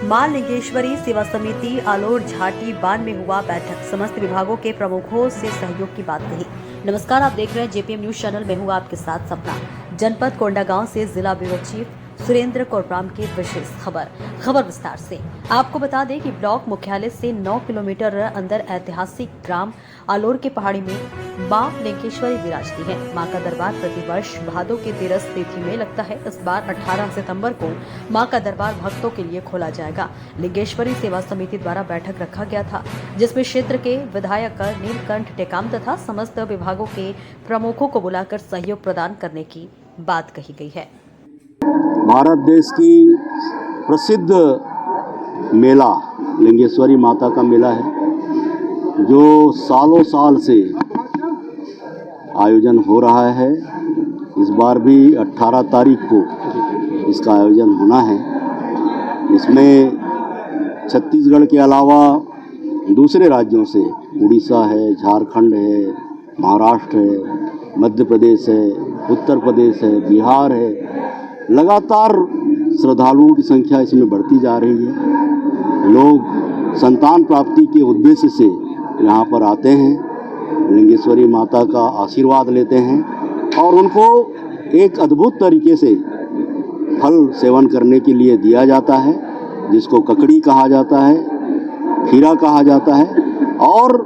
मां लिंगेश्वरी सेवा समिति आलोर झाटी बान में हुआ बैठक। समस्त विभागों के प्रमुखों से सहयोग की बात कही। नमस्कार, आप देख रहे हैं जेपीएम न्यूज चैनल में हूँ आपके साथ सपना। जनपद कोंडागांव से जिला ब्यूरो चीफ सुरेंद्र कोरप्राम की विशेष खबर विस्तार से। आपको बता दें कि ब्लॉक मुख्यालय से 9 किलोमीटर अंदर ऐतिहासिक ग्राम आलोर के पहाड़ी में मां लिंगेश्वरी विराजती है। मां का दरबार प्रतिवर्ष भादों की 13 तिथि में लगता है। इस बार 18 सितंबर को मां का दरबार भक्तों के लिए खोला जाएगा। लिंगेश्वरी सेवा समिति द्वारा बैठक रखा गया था, जिसमें क्षेत्र के विधायक नीलकंठ टेकाम तथा समस्त विभागों के प्रमुखों को बुलाकर सहयोग प्रदान करने की बात कही गई है। भारत देश की प्रसिद्ध मेला लिंगेश्वरी माता का मेला है, जो सालों साल से आयोजन हो रहा है। इस बार भी 18 तारीख को इसका आयोजन होना है। इसमें छत्तीसगढ़ के अलावा दूसरे राज्यों से उड़ीसा है, झारखंड है, महाराष्ट्र है, मध्य प्रदेश है, उत्तर प्रदेश है, बिहार है। लगातार श्रद्धालुओं की संख्या इसमें बढ़ती जा रही है। लोग संतान प्राप्ति के उद्देश्य से यहाँ पर आते हैं, लिंगेश्वरी माता का आशीर्वाद लेते हैं और उनको एक अद्भुत तरीके से फल सेवन करने के लिए दिया जाता है, जिसको ककड़ी कहा जाता है, खीरा कहा जाता है। और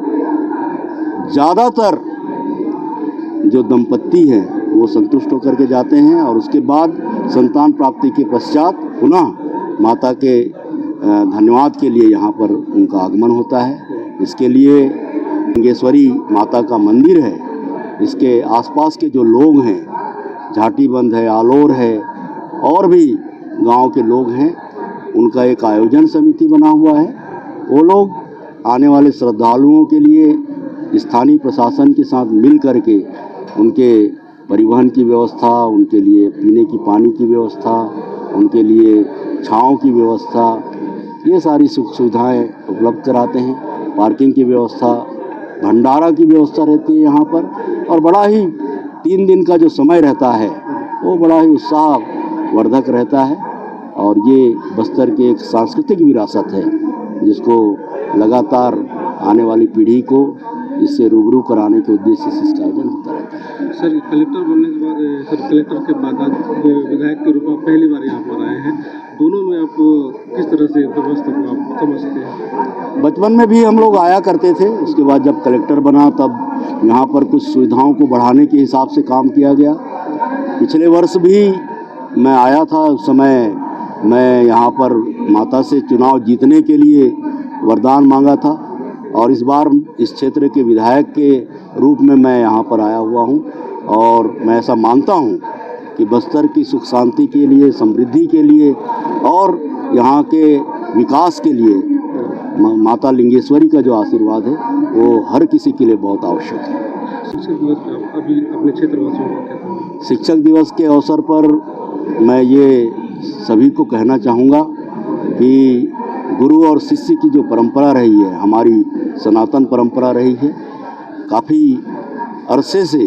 ज़्यादातर जो दंपत्ति हैं वो संतुष्ट होकर के जाते हैं और उसके बाद संतान प्राप्ति के पश्चात पुनः माता के धन्यवाद के लिए यहाँ पर उनका आगमन होता है। इसके लिए लिंगेश्वरी माता का मंदिर है, इसके आसपास के जो लोग हैं, झाटीबंध है, आलोर है और भी गांव के लोग हैं, उनका एक आयोजन समिति बना हुआ है। वो लोग आने वाले श्रद्धालुओं के लिए स्थानीय प्रशासन के साथ मिल करके उनके परिवहन की व्यवस्था, उनके लिए पीने की पानी की व्यवस्था, उनके लिए छांव की व्यवस्था, ये सारी सुख सुविधाएं उपलब्ध कराते हैं। पार्किंग की व्यवस्था, भंडारा की व्यवस्था रहती है यहाँ पर। और बड़ा ही 3 दिन का जो समय रहता है वो बड़ा ही उत्साहवर्धक रहता है। और ये बस्तर की एक सांस्कृतिक विरासत है, जिसको लगातार आने वाली पीढ़ी को इससे रूबरू कराने के उद्देश्य से इसका आयोजन होता रहता है। सर, कलेक्टर बनने के बाद कलेक्टर के बाद विधायक के रूप में पहली बार यहाँ पर आए हैं। दोनों में आप किस तरह से व्यवस्था को आप समझते हैं? बचपन में भी हम लोग आया करते थे, उसके बाद जब कलेक्टर बना तब यहाँ पर कुछ सुविधाओं को बढ़ाने के हिसाब से काम किया गया। पिछले वर्ष भी मैं आया था। उस समय मैं यहाँ पर माता से चुनाव जीतने के लिए वरदान मांगा था और इस बार इस क्षेत्र के विधायक के रूप में मैं यहाँ पर आया हुआ हूँ। और मैं ऐसा मानता हूँ कि बस्तर की सुख शांति के लिए, समृद्धि के लिए और यहाँ के विकास के लिए माता लिंगेश्वरी का जो आशीर्वाद है वो हर किसी के लिए बहुत आवश्यक है। शिक्षक दिवस पर अभी अपने क्षेत्रवासियों को क्या कहना? शिक्षक दिवस के अवसर पर मैं ये सभी को कहना चाहूँगा कि गुरु और शिष्य की जो परंपरा रही है, हमारी सनातन परंपरा रही है, काफ़ी अरसे से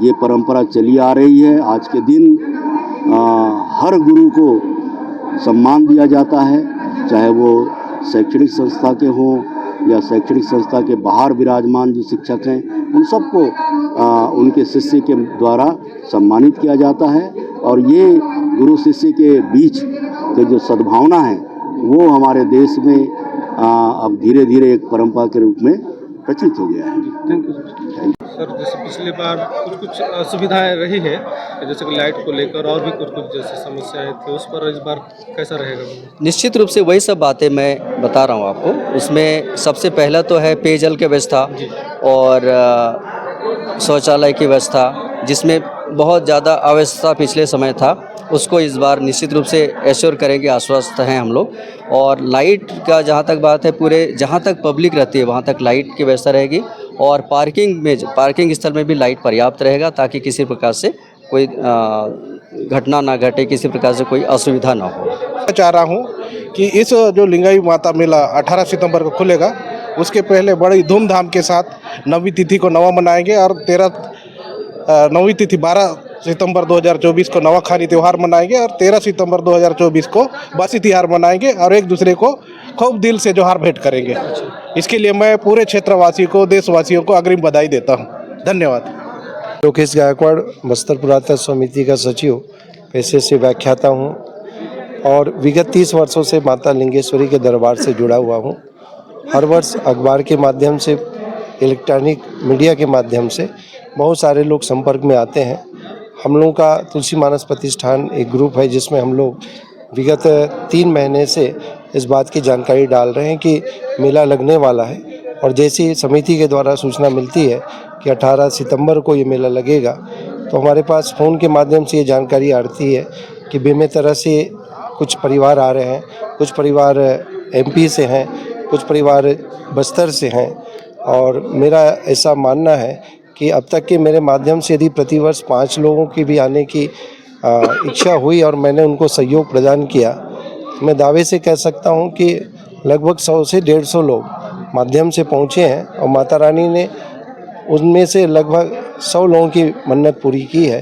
ये परंपरा चली आ रही है। आज के दिन हर गुरु को सम्मान दिया जाता है, चाहे वो शैक्षणिक संस्था के हों या शैक्षणिक संस्था के बाहर विराजमान जो शिक्षक हैं, उन सबको उनके शिष्य के द्वारा सम्मानित किया जाता है। और ये गुरु शिष्य के बीच के जो सद्भावना है वो हमारे देश में अब धीरे धीरे एक परंपरा के रूप में प्रचलित हो गया है। Thank you sir. जैसे पिछले बार कुछ असुविधाएं रही है, जैसे कि लाइट को लेकर और भी कुछ जैसे समस्याएं थी, उस पर इस बार कैसा रहेगा? निश्चित रूप से वही सब बातें मैं बता रहा हूँ आपको। उसमें सबसे पहला तो है पेयजल की व्यवस्था और शौचालय की व्यवस्था, जिसमें बहुत ज़्यादा अव्यवस्था पिछले समय था, उसको इस बार निश्चित रूप से एश्योर करेंगे, आश्वस्त हैं हम लोग। और लाइट का जहाँ तक बात है, पूरे जहाँ तक पब्लिक रहती है वहाँ तक लाइट की व्यवस्था रहेगी और पार्किंग स्थल में भी लाइट पर्याप्त रहेगा, ताकि किसी प्रकार से कोई घटना ना घटे, किसी प्रकार से कोई असुविधा ना हो। मैं चाह रहा हूँ कि इस जो लिंगाई माता मेला 18 सितंबर को खुलेगा, उसके पहले बड़ी धूमधाम के साथ नवीं तिथि को नवा मनाएंगे और 9वीं तिथि 12 सितंबर 2024 को नवाखानी त्यौहार मनाएंगे और 13 सितंबर 2024 को बासी त्यौहार मनाएंगे और एक दूसरे को खूब दिल से जोहार भेंट करेंगे। इसके लिए मैं पूरे क्षेत्रवासी को, देशवासियों को अग्रिम बधाई देता हूँ। धन्यवाद। लोकेश गायकवाड़, बस्तर पुरातत्व समिति का सचिव, पेशे से व्याख्याता हूँ और विगत 30 वर्षों से माता लिंगेश्वरी के दरबार से जुड़ा हुआ हूँ। हर वर्ष अखबार के माध्यम से, इलेक्ट्रॉनिक मीडिया के माध्यम से बहुत सारे लोग संपर्क में आते हैं। हम लोगों का तुलसी मानस प्रतिष्ठान एक ग्रुप है जिसमें हम लोग विगत 3 महीने से इस बात की जानकारी डाल रहे हैं कि मेला लगने वाला है और जैसी समिति के द्वारा सूचना मिलती है कि 18 सितंबर को ये मेला लगेगा तो हमारे पास फ़ोन के माध्यम से ये जानकारी आती है कि बेमे तरह से कुछ परिवार आ रहे हैं, कुछ परिवार MP से हैं, कुछ परिवार बस्तर से हैं और मेरा ऐसा मानना है कि अब तक के मेरे माध्यम से यदि प्रतिवर्ष 5 लोगों की भी आने की इच्छा हुई और मैंने उनको सहयोग प्रदान किया, मैं दावे से कह सकता हूं कि लगभग 100 से 150 लोग माध्यम से पहुंचे हैं और माता रानी ने उनमें से लगभग 100 लोगों की मन्नत पूरी की है।